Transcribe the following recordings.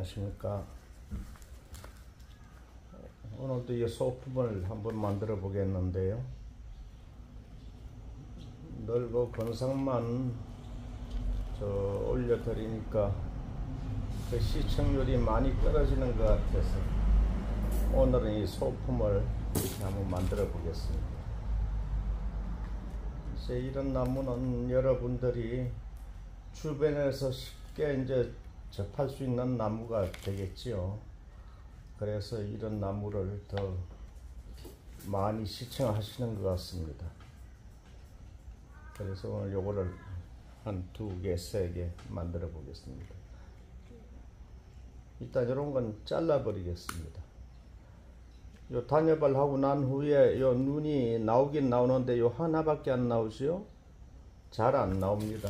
안녕하십니까. 오늘도 이 소품을 한번 만들어 보겠는데요. 넓고 건상만 올려드리니까 그 시청률이 많이 떨어지는 것 같아서 오늘은 이 소품을 한번 만들어 보겠습니다. 이제 이런 나무는 여러분들이 주변에서 쉽게 이제 접할 수 있는 나무가 되겠지요. 그래서 이런 나무를 더 많이 시청하시는 것 같습니다. 그래서 오늘 요거를 한 2개, 3개 만들어 보겠습니다. 일단 이런 건 잘라 버리겠습니다. 요 단엽을 하고 난 후에 요 눈이 나오긴 나오는데 요 하나밖에 안 나오지요. 잘 안 나옵니다.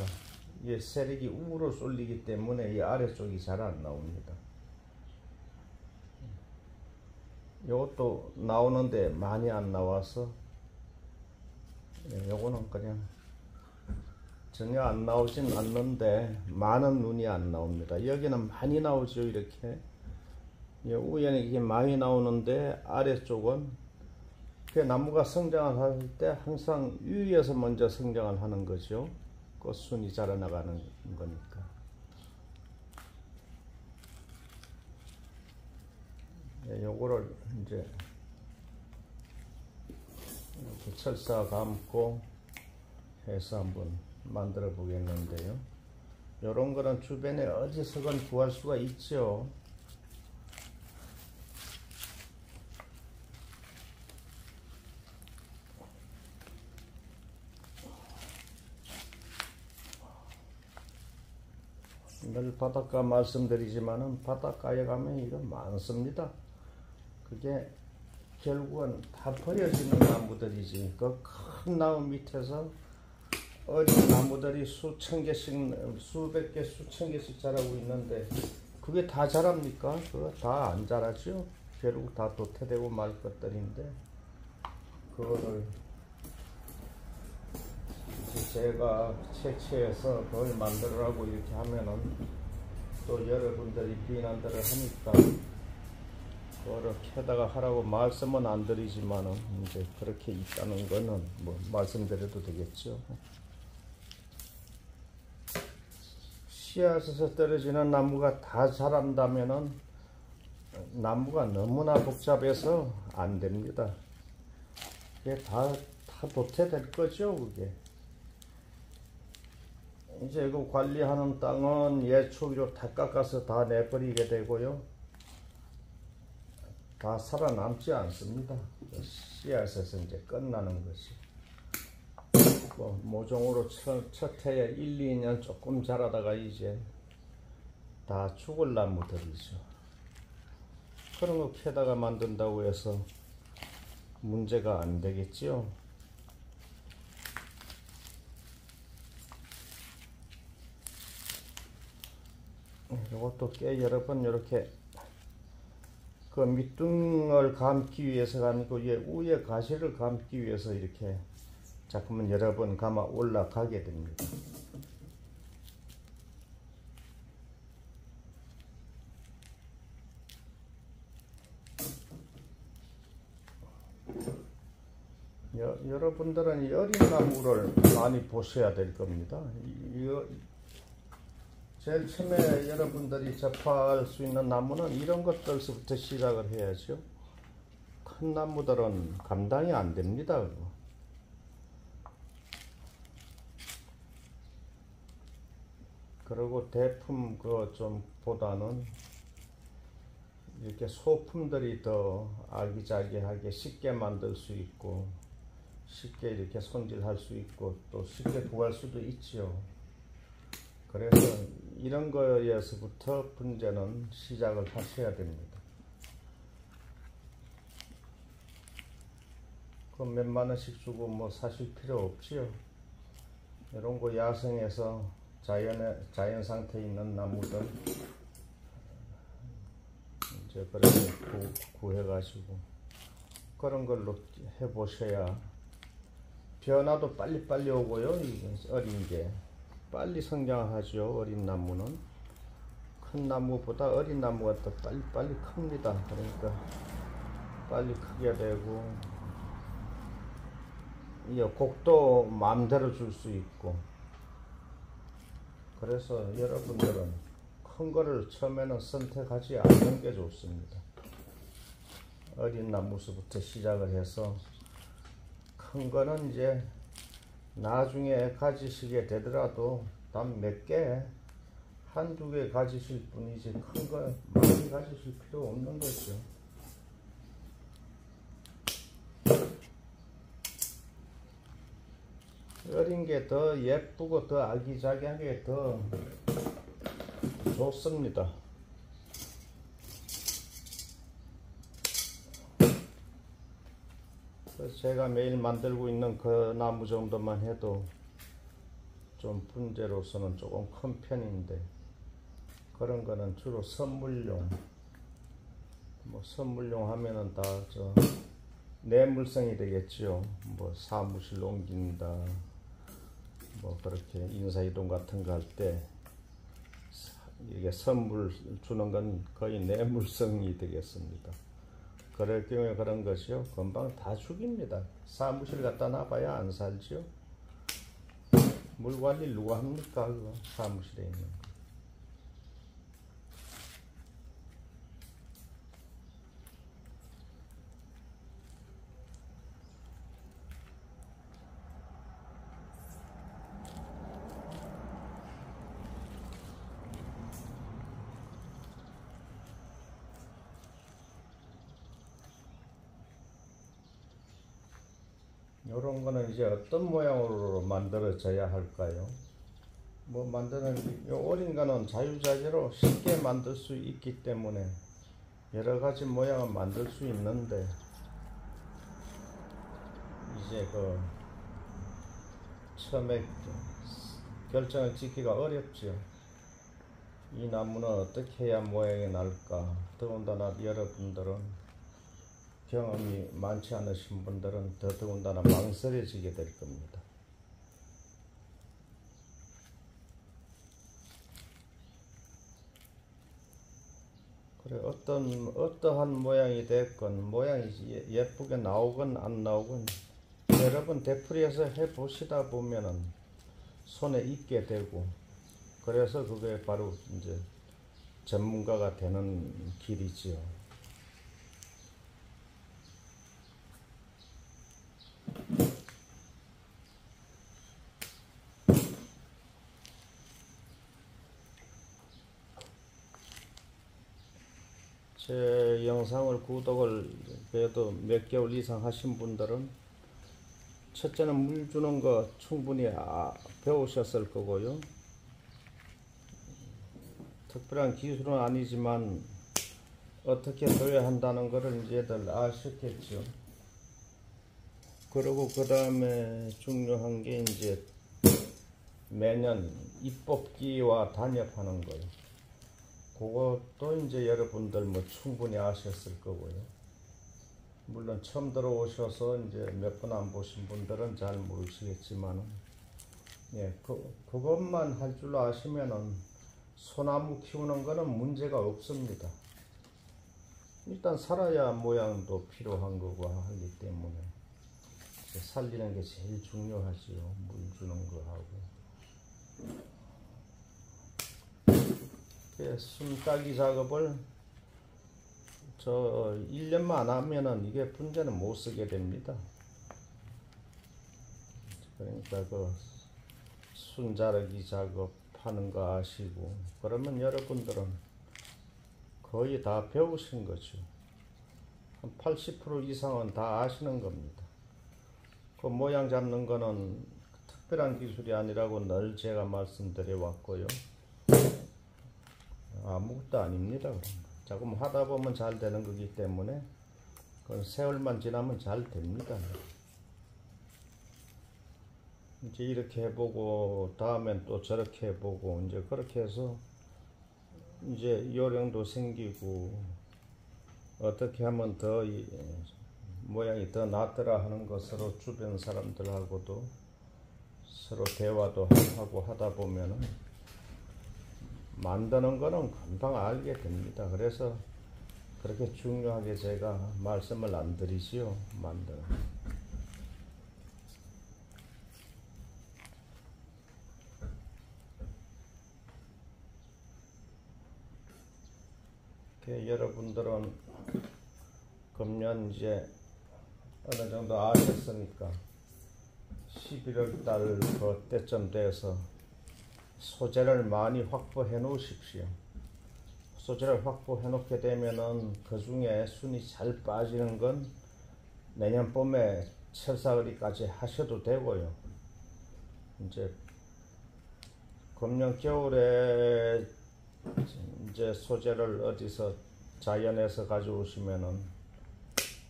이게 세력이 우로 쏠리기 때문에 이 아래쪽이 잘 안 나옵니다. 요것도 나오는데 많이 안 나와서 요거는 그냥 전혀 안 나오진 않는데 많은 눈이 안 나옵니다. 여기는 많이 나오죠. 이렇게 위에는 이게 많이 나오는데 아래쪽은 그 나무가 성장을 할 때 항상 위에서 먼저 성장을 하는 거죠. 꽃순이 자라나가는 거니까. 요거를 이제 이렇게 철사 감고 해서 한번 만들어 보겠는데요. 요런 거는 주변에 어디서건 구할 수가 있죠. 늘 바닷가 말씀드리지만은 바닷가에 가면 이거 많습니다. 그게 결국은 다 버려지는 나무들이지. 그 큰 나무 밑에서 어린 나무들이 수천 개씩, 수백 개, 수천 개씩 자라고 있는데 그게 다 자랍니까? 그거 다 안 자라죠. 결국 다 도태되고 말 것들인데 그거를 제가 채취해서 그걸 만들으라고 이렇게 하면은 또 여러분들이 비난들을 하니까 그거를 캐다가 하라고 말씀은 안 드리지만은 이제 그렇게 있다는 거는 뭐 말씀드려도 되겠죠. 씨앗에서 떨어지는 나무가 다 자란다면은 나무가 너무나 복잡해서 안 됩니다. 그게 다 도태될 거죠, 그게. 이제 그 관리하는 땅은 예초기로 다 깎아서 다 내버리게 되고요. 다 살아남지 않습니다. 씨앗에서 이제 끝나는 것이. 뭐 모종으로 첫 해에 1, 2년 조금 자라다가 이제 다 죽을 나무들이죠. 그런 거 캐다가 만든다고 해서 문제가 안 되겠지요. 이것도 꽤 여러 번 이렇게 그 밑둥을 감기 위해서가 아니고 위에 가시를 감기 위해서 이렇게 자꾸만 여러 번 감아 올라가게 됩니다. 여러분들은 이 어린 나무를 많이 보셔야 될 겁니다. 제일 처음에 여러분들이 접할 수 있는 나무는 이런 것들부터 시작을 해야죠. 큰 나무들은 감당이 안 됩니다. 그리고 대품 좀 보다는 이렇게 소품들이 더 아기자기하게 쉽게 만들 수 있고 쉽게 이렇게 손질할 수 있고 또 쉽게 구할 수도 있지요. 그래서 이런 거에서부터 분재는 시작을 하셔야 됩니다. 그 몇만 원씩 주고 뭐 사실 필요 없지요. 이런 거 야생에서 자연 상태에 있는 나무들 이제 그렇게 구해가지고 그런 걸로 해보셔야 변화도 빨리빨리 오고요. 어린 게 빨리 성장하죠. 어린 나무는 큰 나무보다 어린 나무가 더 빨리 큽니다. 그러니까 빨리 크게 되고, 이 곡도 마음대로 줄 수 있고, 그래서 여러분들은 큰 거를 처음에는 선택하지 않는 게 좋습니다. 어린 나무서부터 시작을 해서 큰 거는 이제 나중에 가지시게 되더라도 단 몇 개, 한두 개 가지실 뿐이지 큰 거 많이 가지실 필요 없는 거죠. 어린 게 더 예쁘고 더 아기자기하게 더 좋습니다. 그래서 제가 매일 만들고 있는 그 나무 정도만 해도 좀 분재로서는 조금 큰 편인데, 그런 거는 주로 선물용, 뭐 선물용 하면은 다 내물성이 되겠지요. 뭐 사무실 옮긴다, 뭐 그렇게 인사이동 같은 거 할 때 이게 선물 주는 건 거의 내물성이 되겠습니다. 그럴 경우에 그런 것이요, 금방 다 죽입니다. 사무실 갖다 놔봐야 안 살지요. 물 관리 누가 합니까? 그거 사무실에 있는 거. 요런 거는 이제 어떤 모양으로 만들어져야 할까요? 뭐 만드는, 요 어린 거는 자유자재로 쉽게 만들 수 있기 때문에 여러 가지 모양을 만들 수 있는데, 이제 처음에 결정을 짓기가 어렵죠. 이 나무는 어떻게 해야 모양이 날까? 더군다나 여러분들은 경험이 많지 않으신 분들은 더더군다나 망설여지게 될 겁니다. 그래, 어떠한 모양이 됐건, 모양이 예쁘게 나오건 안 나오건, 여러분 되풀이해서 해보시다 보면은 손에 익게 되고, 그래서 그게 바로 이제 전문가가 되는 길이지요. 제 영상을 구독을 그래도 몇 개월 이상 하신 분들은 첫째는 물 주는 거 충분히 배우셨을 거고요. 특별한 기술은 아니지만 어떻게 둬야 한다는 것을 이제들 아셨겠죠. 그리고 그 다음에 중요한 게 이제 매년 잎 뽑기와 단엽하는 거예요. 그것도 이제 여러분들 뭐 충분히 아셨을 거고요. 물론 처음 들어오셔서 이제 몇 번 안 보신 분들은 잘 모르시겠지만, 예, 그것만 할 줄 아시면은 소나무 키우는 거는 문제가 없습니다. 일단 살아야 모양도 필요한 거고 하기 때문에 살리는 게 제일 중요하지요. 물 주는 거하고. 숨 따기 작업을 1년만 안 하면은 이게 분재는 못 쓰게 됩니다. 그러니까 순자르기 작업하는 거 아시고, 그러면 여러분들은 거의 다 배우신 거죠. 한 80% 이상은 다 아시는 겁니다. 그 모양 잡는 거는 특별한 기술이 아니라고 늘 제가 말씀드려 왔고요. 아무것도 아닙니다. 그런 거. 조금 하다 보면 잘 되는 거기 때문에 그건 세월만 지나면 잘 됩니다. 이제 이렇게 해보고 다음엔 또 저렇게 해보고 이제 그렇게 해서 이제 요령도 생기고 어떻게 하면 더 모양이 더 낫더라 하는 것으로 주변 사람들하고도 서로 대화도 하고 하다 보면은 만드는 거는 금방 알게 됩니다. 그래서 그렇게 중요하게 제가 말씀을 안 드리지요. 만드는 여러분들은 금년 이제 어느 정도 아셨으니까 11월 달 그때쯤 돼서 소재를 많이 확보해 놓으십시오. 소재를 확보해 놓게 되면은 그 중에 순이 잘 빠지는 건 내년 봄에 철사거리까지 하셔도 되고요. 이제 금년 겨울에 이제 소재를 어디서 자연에서 가져오시면은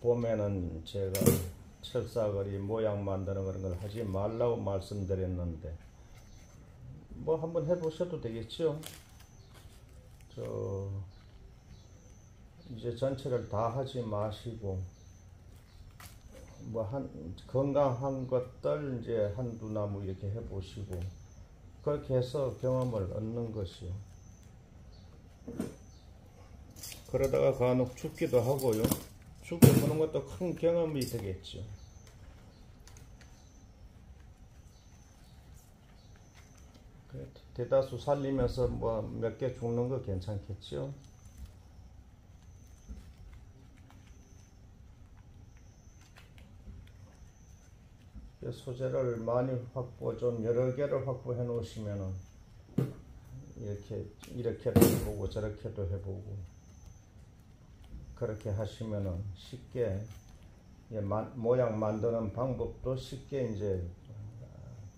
봄에는 제가 철사거리 모양 만드는 그런 걸 하지 말라고 말씀드렸는데 뭐 한번 해보셔도 되겠죠. 이제 전체를 다 하지 마시고 뭐 건강한 것들 이제 한두 나무 이렇게 해보시고 그렇게 해서 경험을 얻는 것이요. 그러다가 간혹 죽기도 하고요. 죽게 보는 것도 큰 경험이 되겠죠. 대다수 살리면서 뭐 몇 개 죽는 거 괜찮겠죠? 소재를 많이 좀 여러 개를 확보해 놓으시면은 이렇게도 해보고 저렇게도 해보고 그렇게 하시면은 쉽게 모양 만드는 방법도 쉽게 이제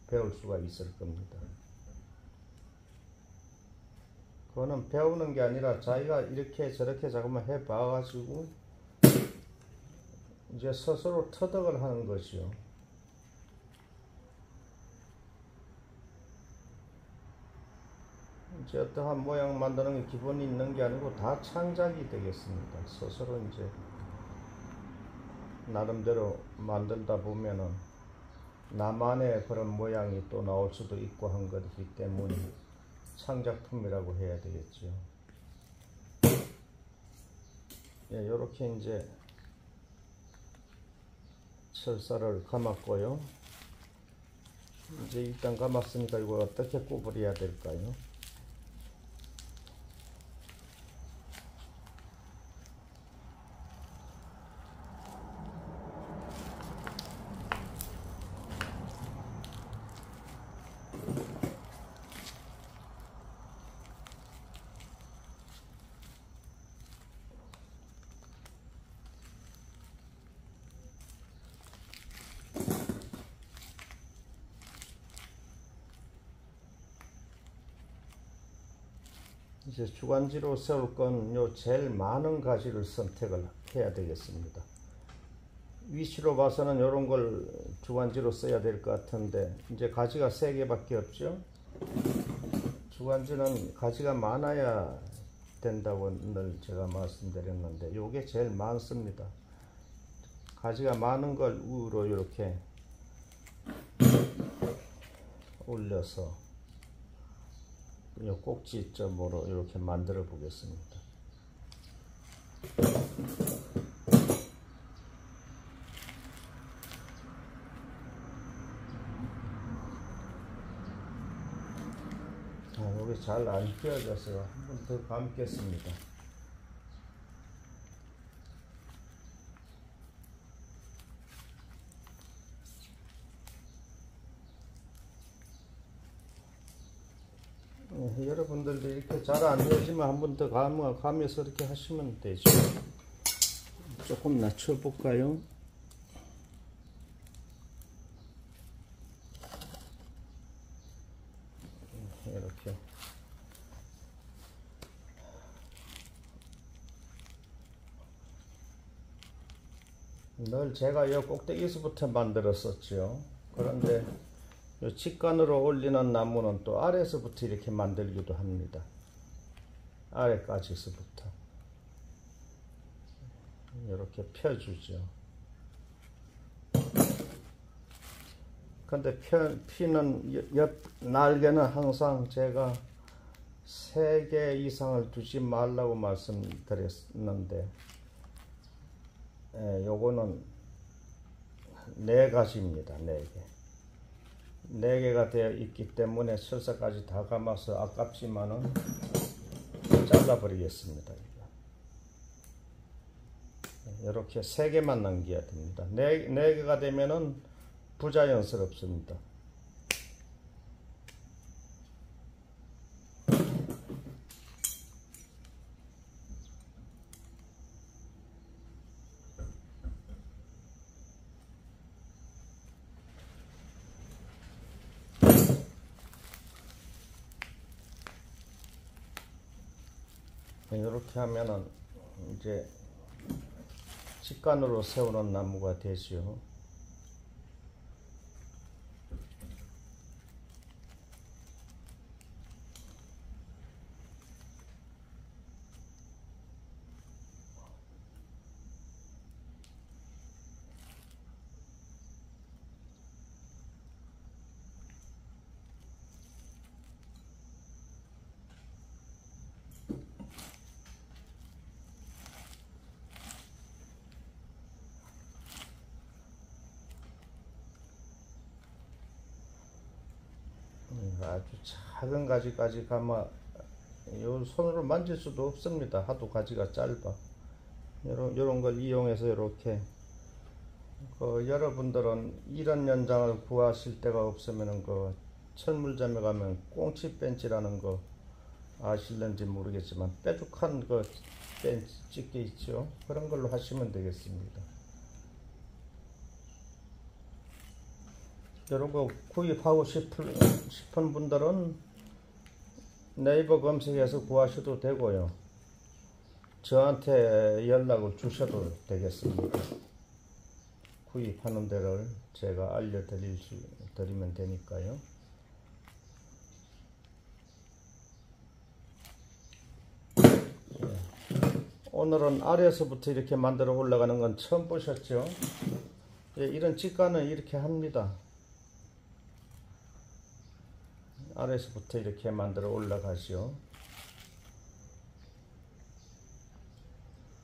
배울 수가 있을 겁니다. 그거는 배우는 게 아니라 자기가 이렇게 저렇게 자꾸만 해봐가지고 이제 스스로 터득을 하는 것이요. 이제 어떠한 모양 만드는 게 기본이 있는 게 아니고 다 창작이 되겠습니다. 스스로 이제 나름대로 만들다 보면은 나만의 그런 모양이 또 나올 수도 있고 한 것이기 때문에 창작품이라고 해야 되겠죠. 예, 요렇게 이제 철사를 감았고요. 이제 일단 감았으니까 이걸 어떻게 구부려야 될까요? 이제 주간지로 세울 건 요 제일 많은 가지를 선택을 해야 되겠습니다. 위치로 봐서는 요런 걸 주간지로 써야 될 것 같은데 이제 가지가 3개밖에 없죠. 주간지는 가지가 많아야 된다고 늘 제가 말씀드렸는데 요게 제일 많습니다. 가지가 많은 걸 위로 이렇게 올려서 이 꼭지점으로 이렇게 만들어 보겠습니다. 여기 잘 안 끼워져서 한 번 더 감겠습니다. 여러분들도 이렇게 잘 안 되지만 한 번 더 가면서 이렇게 하시면 되죠. 조금 낮춰 볼까요? 이렇게 늘 제가 이 꼭대기에서부터 만들었었죠. 그런데 이 직관으로 올리는 나무는 또 아래에서부터 이렇게 만들기도 합니다. 아래까지서부터 이렇게 펴주죠. 근데 피는 옆 날개는 항상 제가 3개 이상을 두지 말라고 말씀드렸는데, 요거는 4가지입니다. 4개. 4개가 되어 있기 때문에 설사까지 다 감아서 아깝지만은 잘라버리겠습니다. 이렇게 3개만 남겨야 됩니다. 4개가 되면은 부자연스럽습니다. 이렇게 하면은 이제 직관으로 세우는 나무가 되죠. 아주 작은 가지까지 가면 요 손으로 만질 수도 없습니다. 하도 가지가 짧아. 요런 걸 이용해서 이렇게 여러분들은 이런 연장을 구하실 데가 없으면은 철물점에 가면 꽁치 벤치라는 거 아실는지 모르겠지만 뾰족한 벤치 집게 있죠. 그런 걸로 하시면 되겠습니다. 이런 거 구입하고 싶은 분들은 네이버 검색해서 구하셔도 되고요. 저한테 연락을 주셔도 되겠습니다. 구입하는 데를 제가 드리면 되니까요. 오늘은 아래에서부터 이렇게 만들어 올라가는 건 처음 보셨죠? 이런 직관은 이렇게 합니다. 아래에서부터 이렇게 만들어 올라가죠.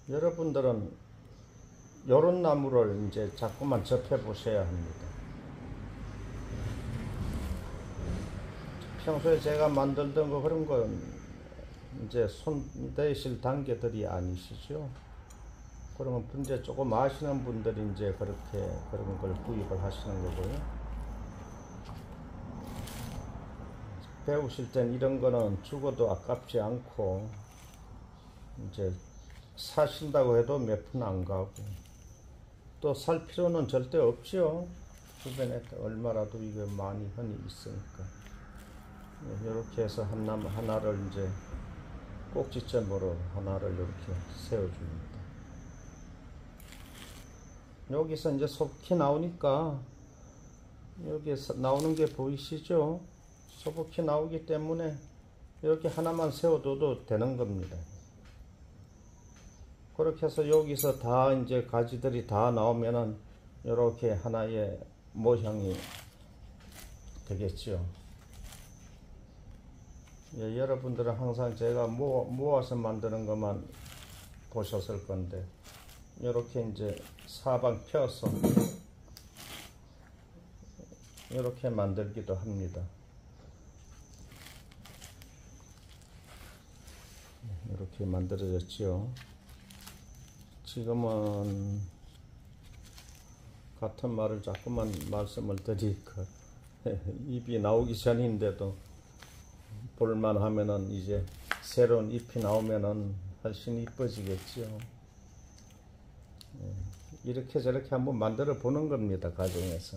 여러분들은 요런 나무를 이제 자꾸만 접해 보셔야 합니다. 평소에 제가 만들던 그런 건 이제 손 대실 단계들이 아니시죠. 그러면 이제 조금 아시는 분들이 이제 그런 걸 구입을 하시는 거고요. 배우실 땐 이런 거는 죽어도 아깝지 않고, 이제 사신다고 해도 몇 푼 안 가고, 또 살 필요는 절대 없죠. 주변에 얼마라도 이거 많이 흔히 있으니까. 이렇게 해서 하나를 이제 꼭지점으로 하나를 이렇게 세워줍니다. 여기서 이제 소복히 나오니까, 여기에서 나오는 게 보이시죠? 소복히 나오기 때문에 이렇게 하나만 세워둬도 되는 겁니다. 그렇게 해서 여기서 다 이제 가지들이 다 나오면은 이렇게 하나의 모형이 되겠죠. 여러분들은 항상 제가 모아서 만드는 것만 보셨을 건데, 이렇게 이제 사방 펴서 이렇게 만들기도 합니다. 이렇게 만들어졌지요. 지금은 같은 말을 자꾸만 말씀을 드리니까 잎이 나오기 전인데도 볼만 하면은 이제 새로운 잎이 나오면은 훨씬 이뻐지겠죠. 이렇게 저렇게 한번 만들어 보는 겁니다. 가정에서.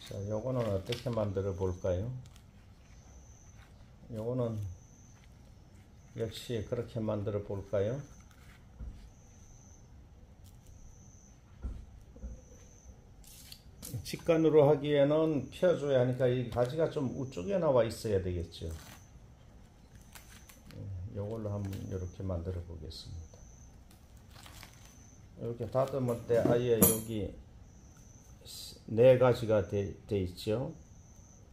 자, 요거는 어떻게 만들어 볼까요? 요거는 역시 그렇게 만들어 볼까요? 직관으로 하기에는 펴줘야 하니까 이 가지가 좀 우쪽에 나와 있어야 되겠죠. 요걸로 한번 이렇게 만들어 보겠습니다. 이렇게 다듬을 때 아예 여기 4가지가 돼 있죠.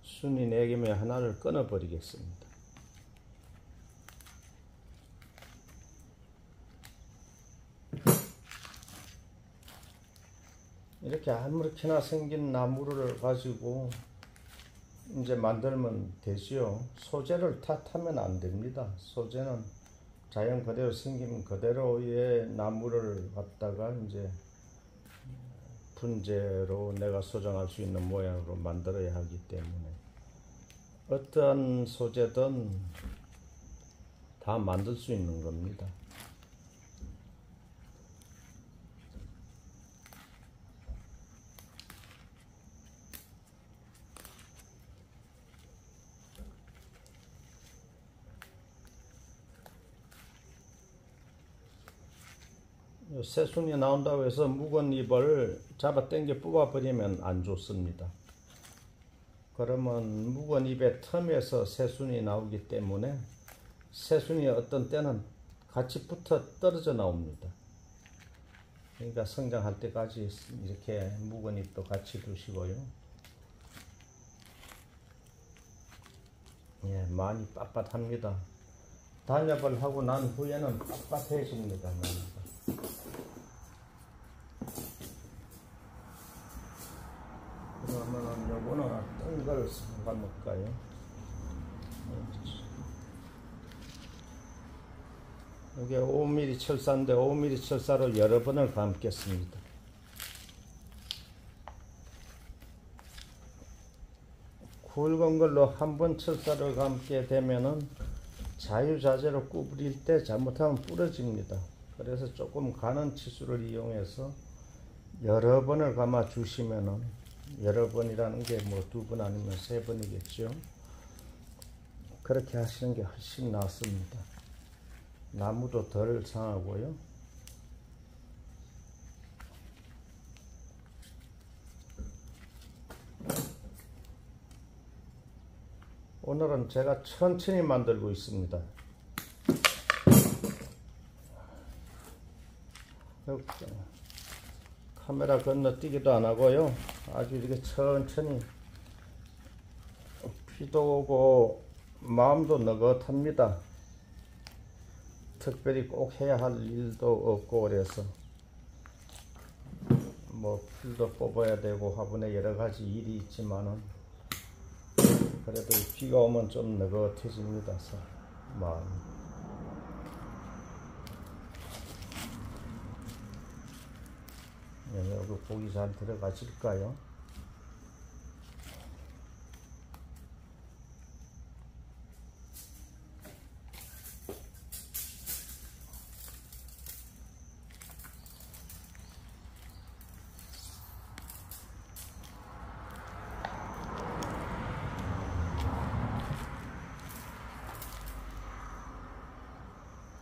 순이 4개면 하나를 끊어버리겠습니다. 이렇게 아무렇게나 생긴 나무를 가지고 이제 만들면 되지요. 소재를 탓하면 안 됩니다. 소재는 자연 그대로 생긴 그대로의 나무를 갖다가 이제 분재로 내가 소장할 수 있는 모양으로 만들어야 하기 때문에 어떠한 소재든 다 만들 수 있는 겁니다. 새순이 나온다고 해서 묵은 잎을 잡아 당겨 뽑아버리면 안 좋습니다. 그러면 묵은 잎의 틈에서 새순이 나오기 때문에 새순이 어떤 때는 같이 붙어 떨어져 나옵니다. 그러니까 성장할 때까지 이렇게 묵은 잎도 같이 두시고요. 예, 많이 빳빳합니다. 단엽을 하고 난 후에는 빳빳해집니다. 그러면은 요거는 어떤 걸 담을까요? 이게 5mm 철사인데 5mm 철사로 여러 번을 감겠습니다. 굵은 걸로 한 번 철사를 감게 되면은 자유자재로 구부릴 때 잘못하면 부러집니다. 그래서 조금 가는 치수를 이용해서 여러 번을 감아 주시면은, 여러 번이라는 게 뭐 2번 아니면 3번이겠죠. 그렇게 하시는 게 훨씬 낫습니다. 나무도 덜 상하고요. 오늘은 제가 천천히 만들고 있습니다. 카메라 건너뛰기도 안 하고요. 아주 이렇게 천천히, 비도 오고 마음도 느긋합니다. 특별히 꼭 해야 할 일도 없고 그래서 뭐 풀도 뽑아야 되고 화분에 여러 가지 일이 있지만은 그래도 비가 오면 좀 느긋해집니다. 마음이. 여기 고기 잘 들어가실까요?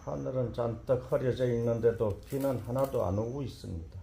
하늘은 잔뜩 흐려져 있는데도 비는 하나도 안 오고 있습니다.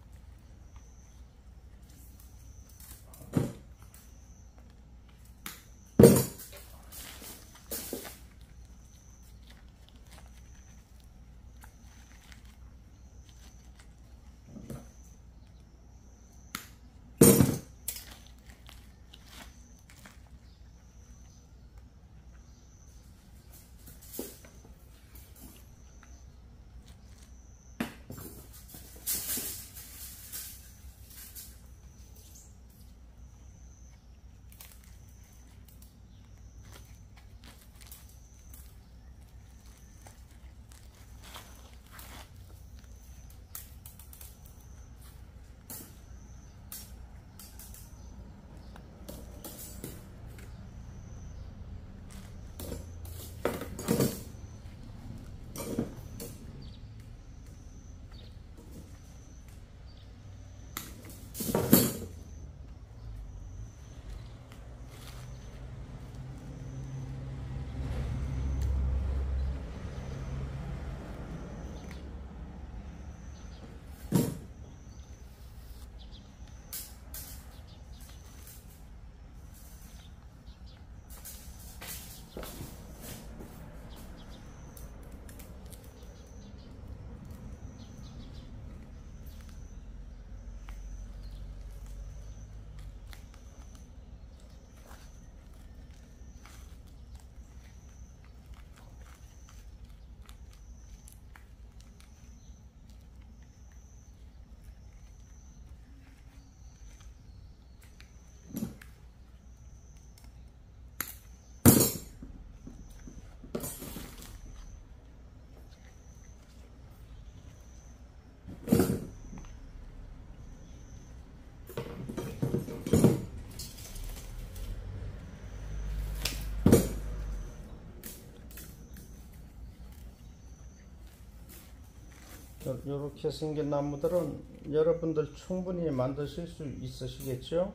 이렇게 생긴 나무들은 여러분들 충분히 만드실 수 있으시겠죠?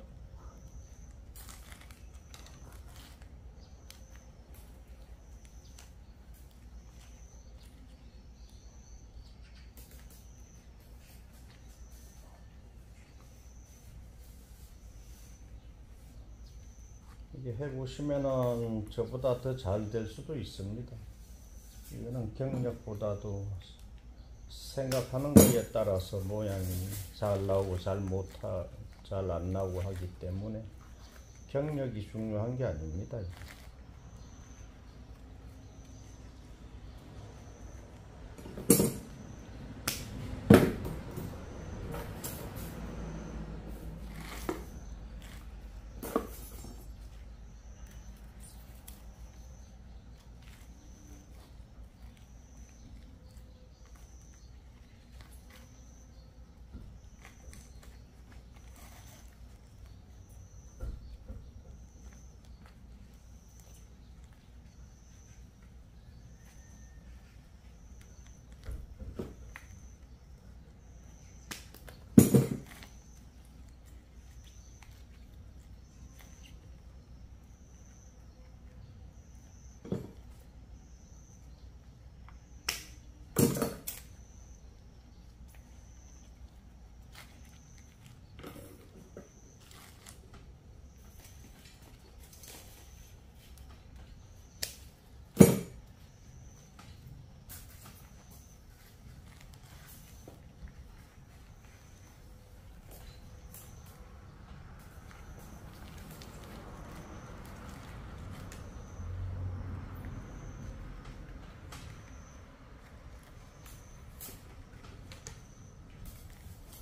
이게 해보시면은 저보다 더 잘 될 수도 있습니다. 이거는 경력보다도 생각하는 거에 따라서 모양이 잘 나오고 잘 안 나오고 하기 때문에 경력이 중요한 게 아닙니다.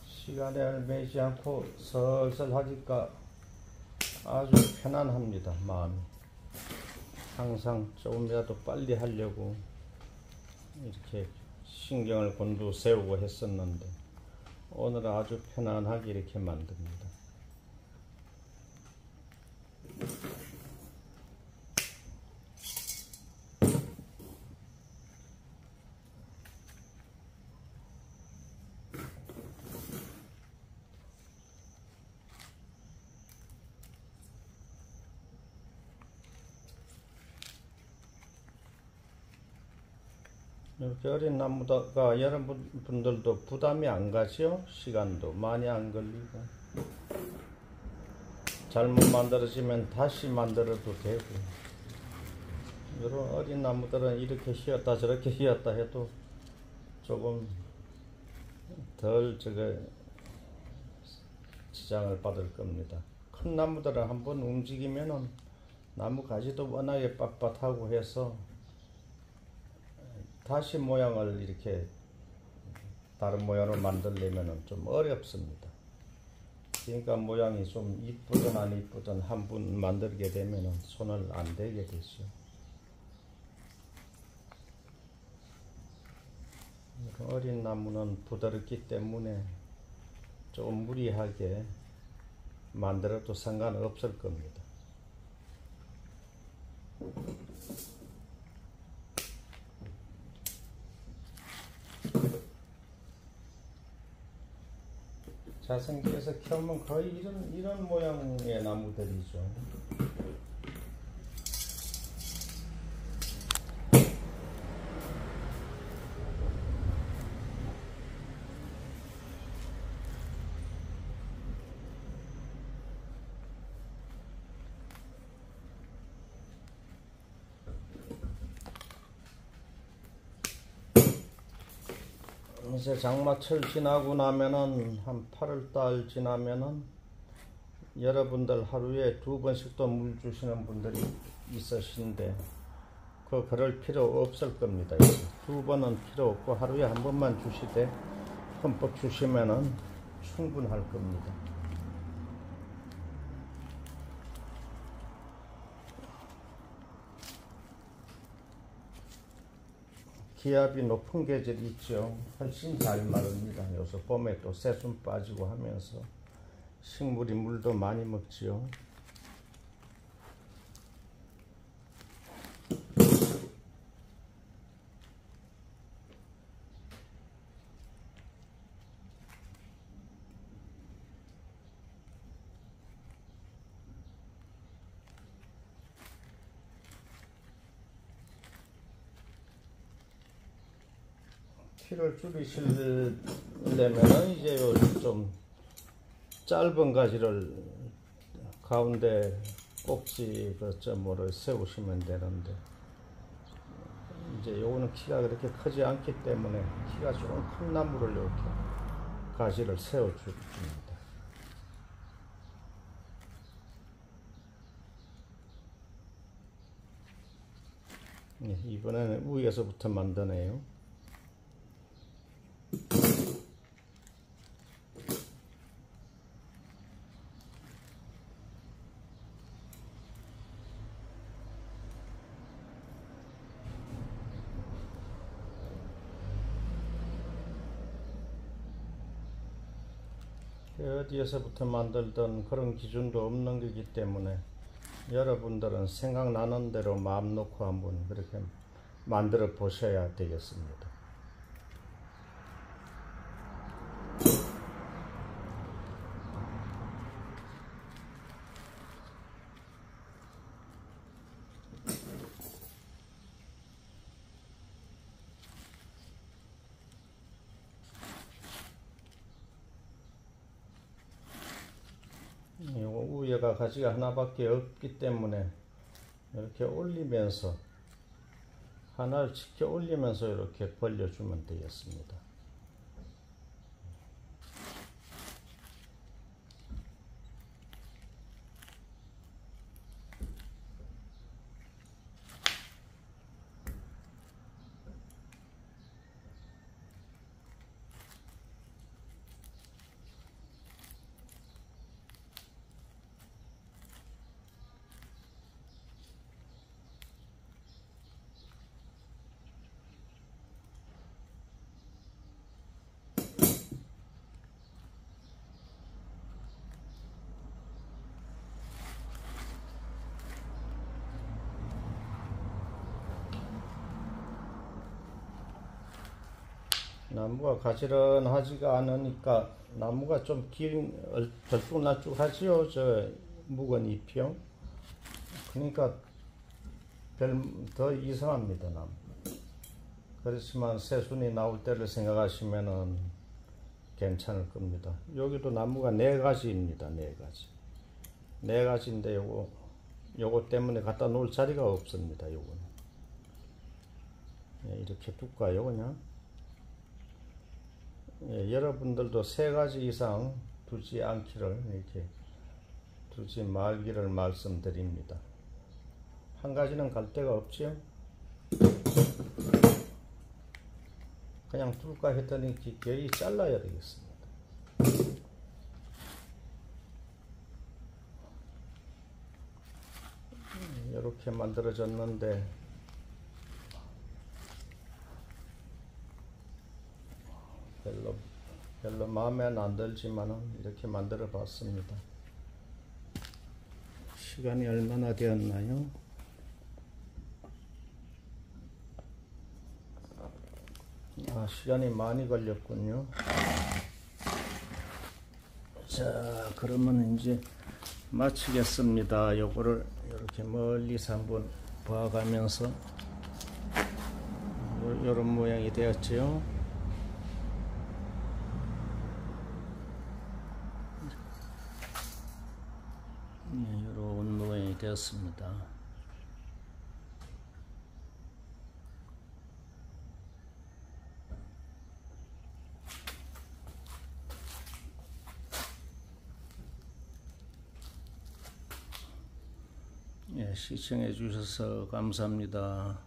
시간을 매지 않고 슬슬 하니까 아주 편안합니다. 마음이. 항상 조금이라도 빨리 하려고 이렇게 신경을 곤두세우고 했었는데 오늘은 아주 편안하게 이렇게 만듭니다. 이렇게 어린 나무가 여러분들도 부담이 안 가죠? 시간도 많이 안 걸리고 잘못 만들어지면 다시 만들어도 되고 이런 어린 나무들은 이렇게 휘었다 저렇게 휘었다 해도 조금 덜 지장을 받을 겁니다. 큰 나무들은 한번 움직이면은 나무 가지도 워낙에 빳빳하고 해서 다시 모양을 이렇게 다른 모양으로 만들려면 좀 어렵습니다. 그러니까 모양이 좀 이쁘든 안 이쁘든 한 번 만들게 되면 손을 안 대게 되죠. 어린 나무는 부드럽기 때문에 좀 무리하게 만들어도 상관없을 겁니다. 자생기에서 켜면 거의 이런 모양의 나무들이죠. 이제 장마철 지나고 나면은 한 8월달 지나면은 여러분들 하루에 2번씩도 물 주시는 분들이 있으신데 그럴 필요 없을 겁니다. 2번은 필요 없고 하루에 한 번만 주시되 흠뻑 주시면은 충분할 겁니다. 기압이 높은 계절이 있죠. 훨씬 잘 마릅니다. 요새 봄에 또 새순 빠지고 하면서 식물이 물도 많이 먹지요. 키를 줄이시려면은 이제 좀 짧은 가지를 가운데 꼭지 그 점으로 세우시면 되는데, 이제 요거는 키가 그렇게 크지 않기 때문에 키가 조금 큰 나무를 이렇게 가지를 세워 줍니다. 이번에는 위에서부터 만드네요. 어디에서부터 만들던 그런 기준도 없는 거기 때문에 여러분들은 생각나는 대로 마음 놓고 한번 그렇게 만들어 보셔야 되겠습니다. 위에가 가지가 하나밖에 없기 때문에 이렇게 올리면서 하나를 지켜 올리면서 이렇게 벌려주면 되겠습니다. 나무가 가지런하지가 않으니까 나무가 좀 긴 들쭉날쭉하지요. 저 묵은 잎이요. 그러니까 별 더 이상합니다, 나무. 그렇지만 새순이 나올 때를 생각하시면은 괜찮을 겁니다. 여기도 나무가 4가지입니다. 4가지. 4가지인데 요거 때문에 갖다 놓을 자리가 없습니다. 요거는. 이렇게 둘까요, 그냥? 여러분들도 3가지 이상 두지 않기를, 이렇게 두지 말기를 말씀드립니다. 한 가지는 갈 데가 없지요? 그냥 둘까 했더니 기꺼이 잘라야 되겠습니다. 이렇게 만들어졌는데 별로 마음에는 안 들지만은 이렇게 만들어 봤습니다. 시간이 얼마나 되었나요? 시간이 많이 걸렸군요. 자, 그러면 이제 마치겠습니다. 요거를 이렇게 멀리서 한번 봐가면서 요런 모양이 되었죠. 요런 모양이 되었습니다. 시청해 주셔서 감사합니다.